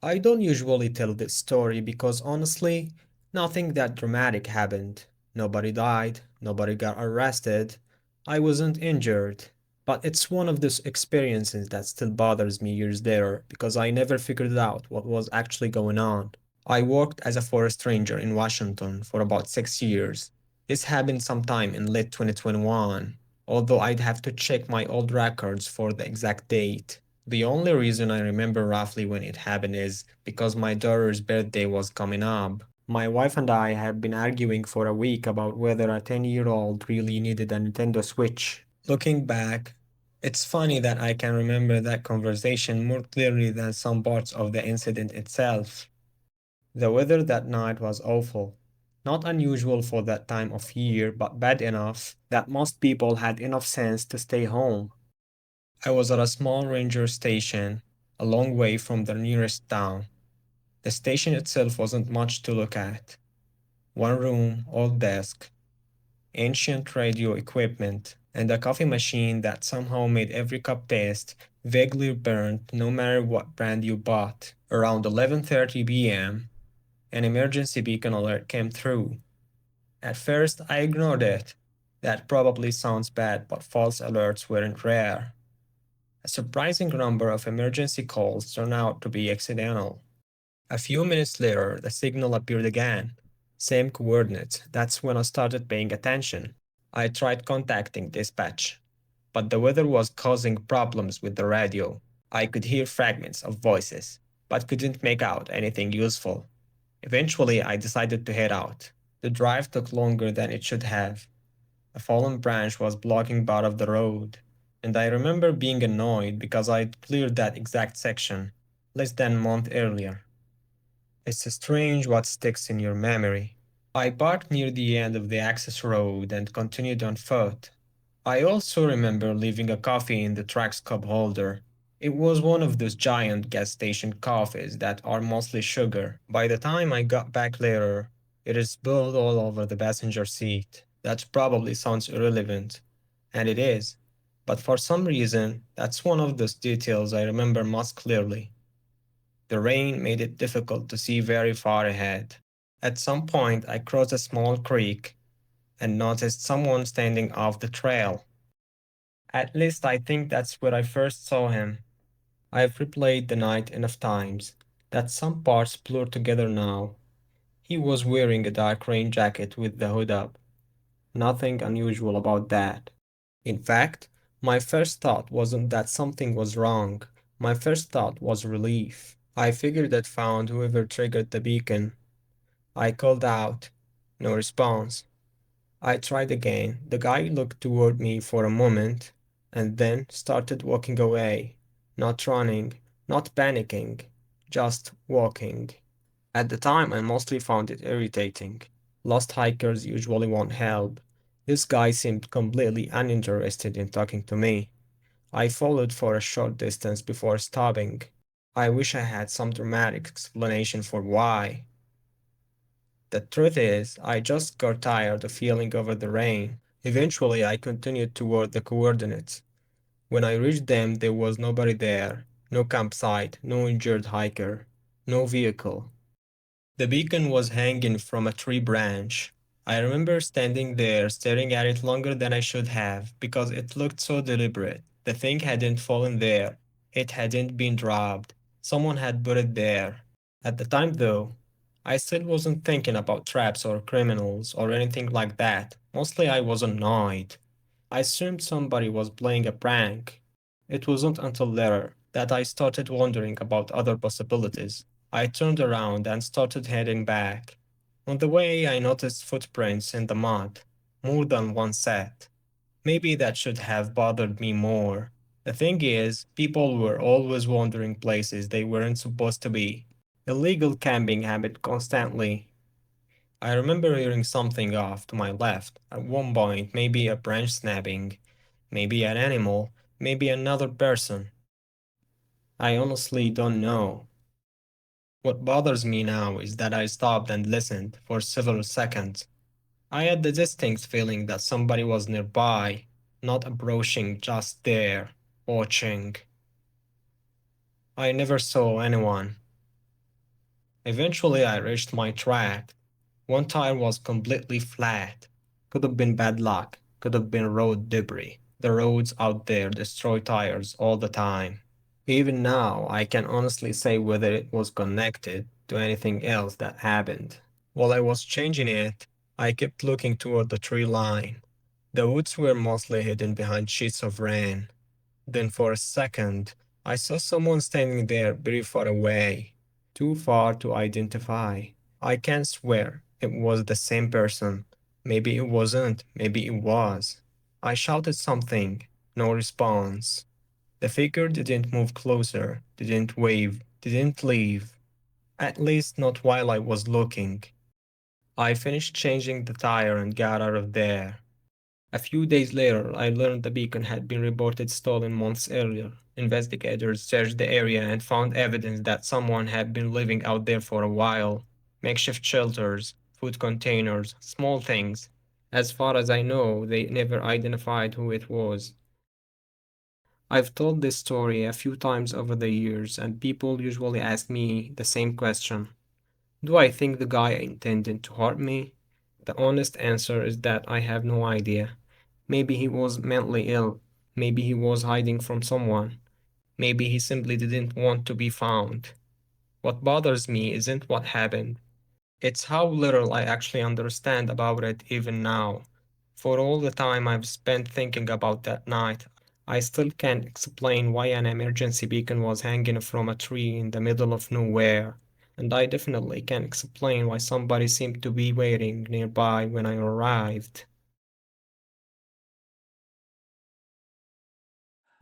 I don't usually tell this story because honestly, nothing that dramatic happened. Nobody died, nobody got arrested, I wasn't injured. But it's one of those experiences that still bothers me years later because I never figured out what was actually going on. I worked as a forest ranger in Washington for about 6 years. This happened sometime in late 2021, although I'd have to check my old records for the exact date. The only reason I remember roughly when it happened is because my daughter's birthday was coming up. My wife and I had been arguing for a week about whether a 10-year-old really needed a Nintendo Switch. Looking back, it's funny that I can remember that conversation more clearly than some parts of the incident itself. The weather that night was awful. Not unusual for that time of year, but bad enough that most people had enough sense to stay home. I was at a small ranger station, a long way from the nearest town. The station itself wasn't much to look at. One room, old desk, ancient radio equipment, and a coffee machine that somehow made every cup taste vaguely burnt no matter what brand you bought. Around 11:30 p.m., an emergency beacon alert came through. At first, I ignored it. That probably sounds bad, but false alerts weren't rare. A surprising number of emergency calls turned out to be accidental. A few minutes later, the signal appeared again. Same coordinates. That's when I started paying attention. I tried contacting dispatch, but the weather was causing problems with the radio. I could hear fragments of voices, but couldn't make out anything useful. Eventually, I decided to head out. The drive took longer than it should have. A fallen branch was blocking part of the road, and I remember being annoyed because I'd cleared that exact section less than a month earlier. It's strange what sticks in your memory. I parked near the end of the access road and continued on foot. I also remember leaving a coffee in the truck's cup holder. It was one of those giant gas station coffees that are mostly sugar. By the time I got back later, it is spilled all over the passenger seat. That probably sounds irrelevant, and it is. But for some reason, that's one of those details I remember most clearly. The rain made it difficult to see very far ahead. At some point, I crossed a small creek and noticed someone standing off the trail. At least I think that's where I first saw him. I've replayed the night enough times that some parts blur together now. He was wearing a dark rain jacket with the hood up. Nothing unusual about that. In fact, my first thought wasn't that something was wrong. My first thought was relief. I figured I'd found whoever triggered the beacon. I called out. No response. I tried again. The guy looked toward me for a moment and then started walking away. Not running, not panicking, just walking. At the time, I mostly found it irritating. Lost hikers usually want help. This guy seemed completely uninterested in talking to me. I followed for a short distance before stopping. I wish I had some dramatic explanation for why. The truth is, I just got tired of feeling over the rain. Eventually, I continued toward the coordinates. When I reached them, there was nobody there. No campsite, no injured hiker, no vehicle. The beacon was hanging from a tree branch. I remember standing there staring at it longer than I should have because it looked so deliberate. The thing hadn't fallen there. It hadn't been dropped. Someone had put it there. At the time, though, I still wasn't thinking about traps or criminals or anything like that. Mostly I was annoyed. I assumed somebody was playing a prank. It wasn't until later that I started wondering about other possibilities. I turned around and started heading back. On the way, I noticed footprints in the mud, more than one set. Maybe that should have bothered me more. The thing is, people were always wandering places they weren't supposed to be. Illegal camping happened constantly. I remember hearing something off to my left. At one point, maybe a branch snapping, maybe an animal, maybe another person. I honestly don't know. What bothers me now is that I stopped and listened for several seconds. I had the distinct feeling that somebody was nearby, not approaching, just there, watching. I never saw anyone. Eventually, I reached my track. One tire was completely flat. Could have been bad luck, could have been road debris. The roads out there destroy tires all the time. Even now, I can honestly say whether it was connected to anything else that happened. While I was changing it, I kept looking toward the tree line. The woods were mostly hidden behind sheets of rain. Then, for a second, I saw someone standing there very far away, too far to identify. I can't swear it was the same person. Maybe it wasn't, maybe it was. I shouted something, no response. The figure didn't move closer, didn't wave, didn't leave. At least not while I was looking. I finished changing the tire and got out of there. A few days later, I learned the beacon had been reported stolen months earlier. Investigators searched the area and found evidence that someone had been living out there for a while. Makeshift shelters, food containers, small things. As far as I know, they never identified who it was. I've told this story a few times over the years, and people usually ask me the same question. Do I think the guy intended to hurt me? The honest answer is that I have no idea. Maybe he was mentally ill. Maybe he was hiding from someone. Maybe he simply didn't want to be found. What bothers me isn't what happened. It's how little I actually understand about it even now. For all the time I've spent thinking about that night, I still can't explain why an emergency beacon was hanging from a tree in the middle of nowhere. And I definitely can't explain why somebody seemed to be waiting nearby when I arrived.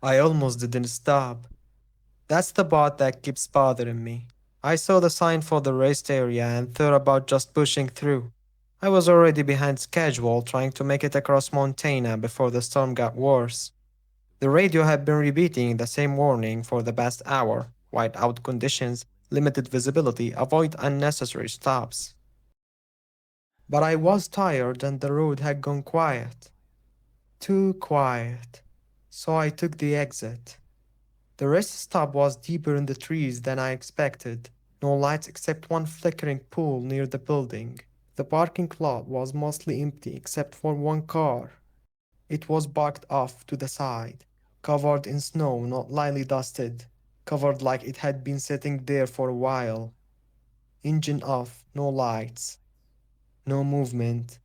I almost didn't stop. That's the part that keeps bothering me. I saw the sign for the rest area and thought about just pushing through. I was already behind schedule trying to make it across Montana before the storm got worse. The radio had been repeating the same warning for the past hour: whiteout conditions, limited visibility, avoid unnecessary stops. But I was tired and the road had gone quiet. Too quiet. So I took the exit. The rest stop was deeper in the trees than I expected. No lights except one flickering pool near the building. The parking lot was mostly empty except for one car. It was parked off to the side, covered in snow, not lightly dusted, covered like it had been sitting there for a while. Engine off, no lights, no movement.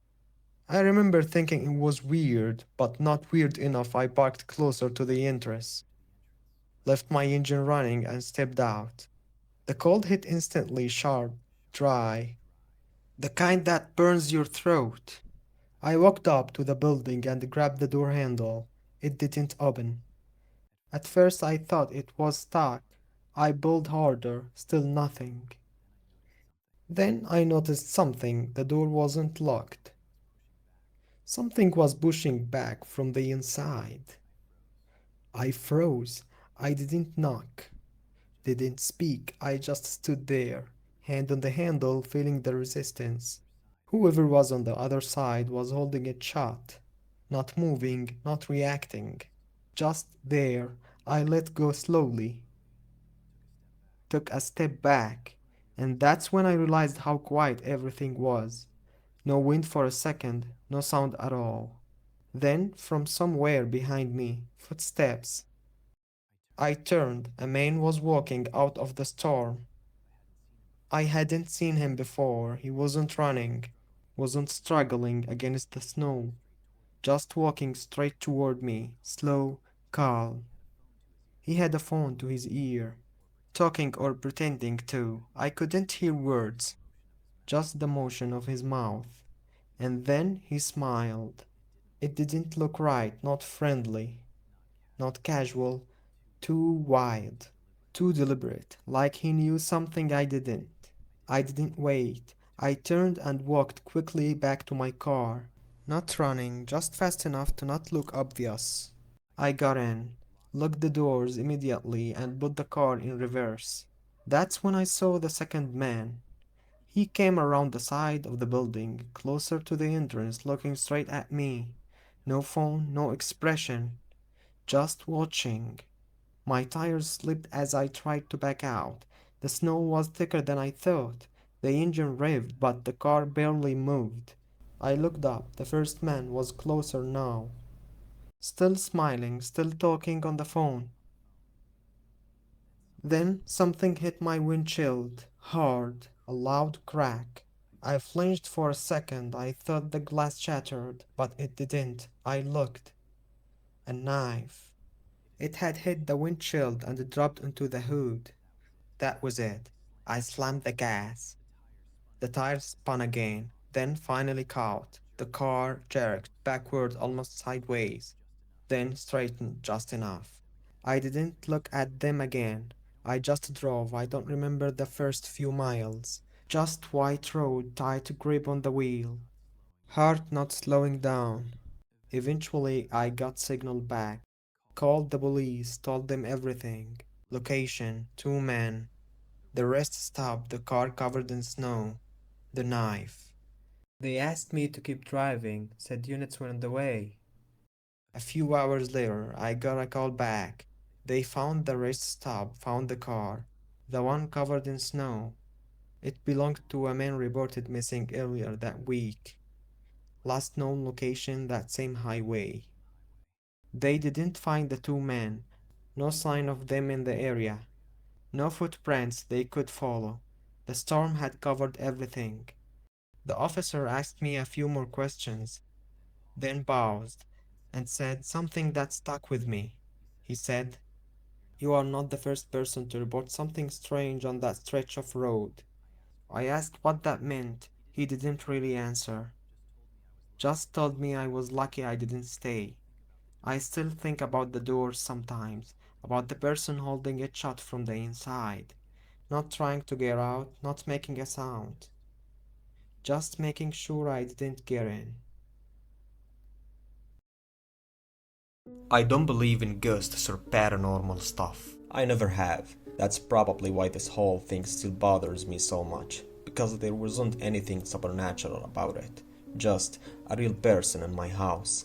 I remember thinking it was weird, but not weird enough. I parked closer to the entrance, left my engine running, and stepped out. The cold hit instantly, sharp, dry, the kind that burns your throat. I walked up to the building and grabbed the door handle. It didn't open. At first I thought it was stuck. I pulled harder, still nothing. Then I noticed something. The door wasn't locked. Something was pushing back from the inside. I froze. I didn't knock, didn't speak. I just stood there, hand on the handle, feeling the resistance. Whoever was on the other side was holding it shut, not moving, not reacting. Just there. I let go slowly, took a step back, and that's when I realized how quiet everything was. No wind for a second, no sound at all. Then, from somewhere behind me, footsteps. I turned. A man was walking out of the storm. I hadn't seen him before. He wasn't running, wasn't struggling against the snow, just walking straight toward me, slow, calm. He had a phone to his ear, talking or pretending to. I couldn't hear words, just the motion of his mouth. And then he smiled. It didn't look right, not friendly, not casual, too wide, too deliberate, like he knew something I didn't. I didn't wait. I turned and walked quickly back to my car. Not running, just fast enough to not look obvious. I got in, locked the doors immediately, and put the car in reverse. That's when I saw the second man. He came around the side of the building, closer to the entrance, looking straight at me. No phone, no expression, just watching. My tires slipped as I tried to back out. The snow was thicker than I thought. The engine revved, but the car barely moved. I looked up. The first man was closer now, still smiling, still talking on the phone. Then something hit my windshield, hard, a loud crack. I flinched for a second. I thought the glass shattered, but it didn't. I looked. A knife. It had hit the windshield and dropped into the hood. That was it. I slammed the gas. The tires spun again, then finally caught. The car jerked backward almost sideways, then straightened just enough. I didn't look at them again. I just drove. I don't remember the first few miles. Just white road, tight grip on the wheel. Heart not slowing down. Eventually, I got signal back. Called the police, told them everything. Location, 2 men. The rest stopped, the car covered in snow. The knife. They asked me to keep driving, said units were on the way. A few hours later, I got a call back. They found the rest stop, found the car. The one covered in snow. It belonged to a man reported missing earlier that week. Last known location, that same highway. They didn't find the 2 men. No sign of them in the area. No footprints they could follow. The storm had covered everything. The officer asked me a few more questions, then paused and said something that stuck with me. He said, "You are not the first person to report something strange on that stretch of road." I asked what that meant. He didn't really answer. Just told me I was lucky I didn't stay. I still think about the doors sometimes, about the person holding it shut from the inside, not trying to get out, not making a sound, just making sure I didn't get in. I don't believe in ghosts or paranormal stuff. I never have. That's probably why this whole thing still bothers me so much. Because there wasn't anything supernatural about it. Just a real person in my house.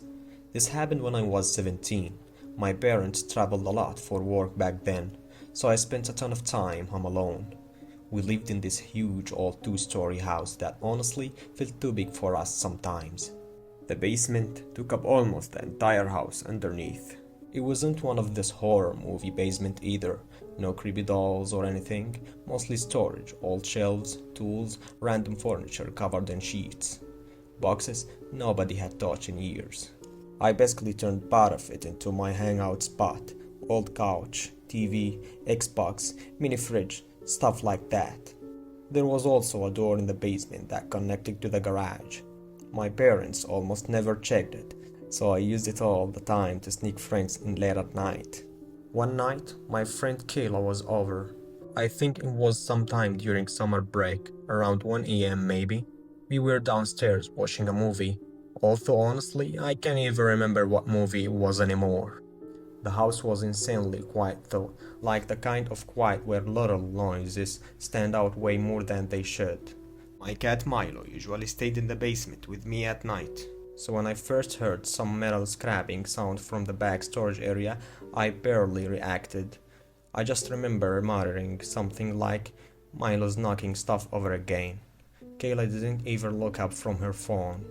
This happened when I was 17. My parents traveled a lot for work back then, so I spent a ton of time home alone. We lived in this huge old two-story house that honestly felt too big for us sometimes. The basement took up almost the entire house underneath. It wasn't one of this horror movie basement either. No creepy dolls or anything, mostly storage, old shelves, tools, random furniture covered in sheets. Boxes nobody had touched in years. I basically turned part of it into my hangout spot. Old couch, TV, Xbox, mini fridge, stuff like that. There was also a door in the basement that connected to the garage. My parents almost never checked it, so I used it all the time to sneak friends in late at night. One night, my friend Kayla was over. I think it was sometime during summer break, around 1 a.m. maybe. We were downstairs watching a movie. Although honestly, I can't even remember what movie it was anymore. The house was insanely quiet though, like the kind of quiet where little noises stand out way more than they should. My cat Milo usually stayed in the basement with me at night, so when I first heard some metal scraping sound from the back storage area, I barely reacted. I just remember muttering something like, "Milo's knocking stuff over again." Kayla didn't even look up from her phone.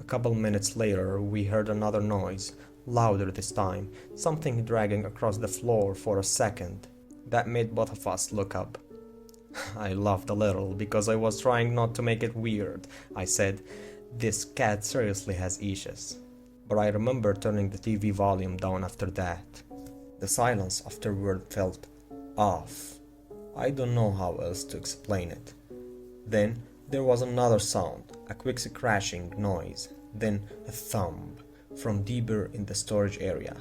A couple minutes later, we heard another noise, louder this time, something dragging across the floor for a second. That made both of us look up. I laughed a little because I was trying not to make it weird. I said, "This cat seriously has issues." But I remember turning the TV volume down after that. The silence afterward felt off. I don't know how else to explain it. Then there was another sound, a quick crashing noise, then a thump from deeper in the storage area.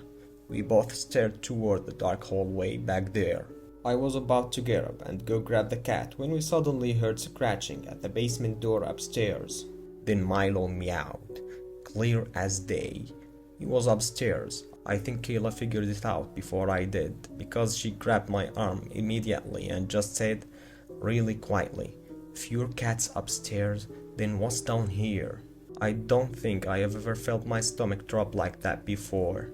We both stared toward the dark hallway back there. I was about to get up and go grab the cat when we suddenly heard scratching at the basement door upstairs. Then Milo meowed, clear as day. He was upstairs. I think Kayla figured it out before I did, because she grabbed my arm immediately and just said, really quietly, "If your cat's upstairs, then what's down here?" I don't think I have ever felt my stomach drop like that before.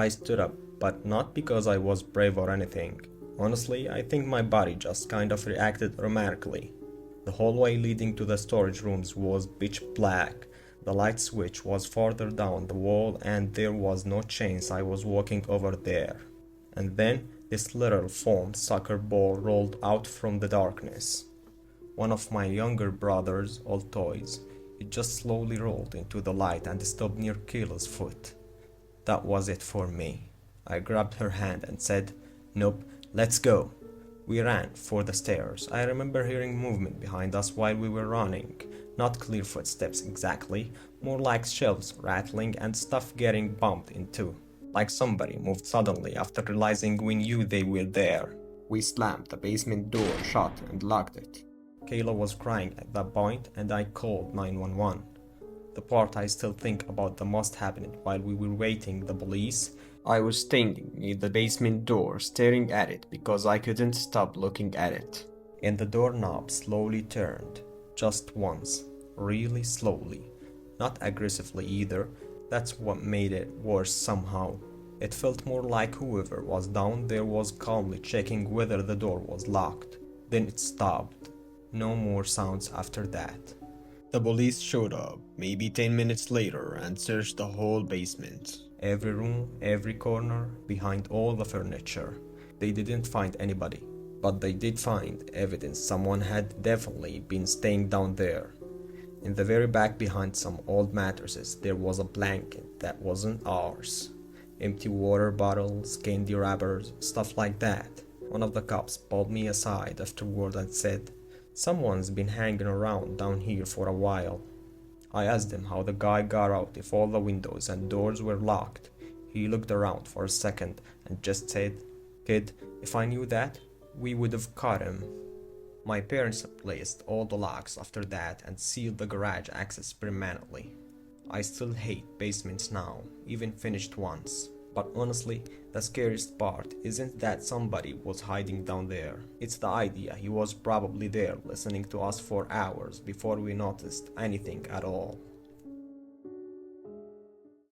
I stood up, but not because I was brave or anything. Honestly, I think my body just kind of reacted automatically. The hallway leading to the storage rooms was pitch black. The light switch was farther down the wall, and there was no chance I was walking over there. And then this little foam soccer ball rolled out from the darkness. One of my younger brother's old toys. It just slowly rolled into the light and stopped near Kayla's foot. That was it for me. I grabbed her hand and said, "Nope, let's go." We ran for the stairs. I remember hearing movement behind us while we were running. Not clear footsteps exactly, more like shelves rattling and stuff getting bumped into. Like somebody moved suddenly after realizing we knew they were there. We slammed the basement door shut and locked it. Kayla was crying at that point, and I called 911. The part I still think about the most happened while we were waiting the police. I was standing near the basement door staring at it because I couldn't stop looking at it. And the doorknob slowly turned. Just once. Really slowly. Not aggressively either. That's what made it worse somehow. It felt more like whoever was down there was calmly checking whether the door was locked. Then it stopped. No more sounds after that. The police showed up, maybe 10 minutes later, and searched the whole basement. Every room, every corner, behind all the furniture. They didn't find anybody, but they did find evidence someone had definitely been staying down there. In the very back behind some old mattresses, there was a blanket that wasn't ours. Empty water bottles, candy wrappers, stuff like that. One of the cops pulled me aside afterward and said, "Someone's been hanging around down here for a while." I asked him how the guy got out if all the windows and doors were locked. He looked around for a second and just said, "Kid, if I knew that, we would have caught him." My parents replaced all the locks after that and sealed the garage access permanently. I still hate basements now, even finished ones. But honestly, the scariest part isn't that somebody was hiding down there. It's the idea he was probably there listening to us for hours before we noticed anything at all.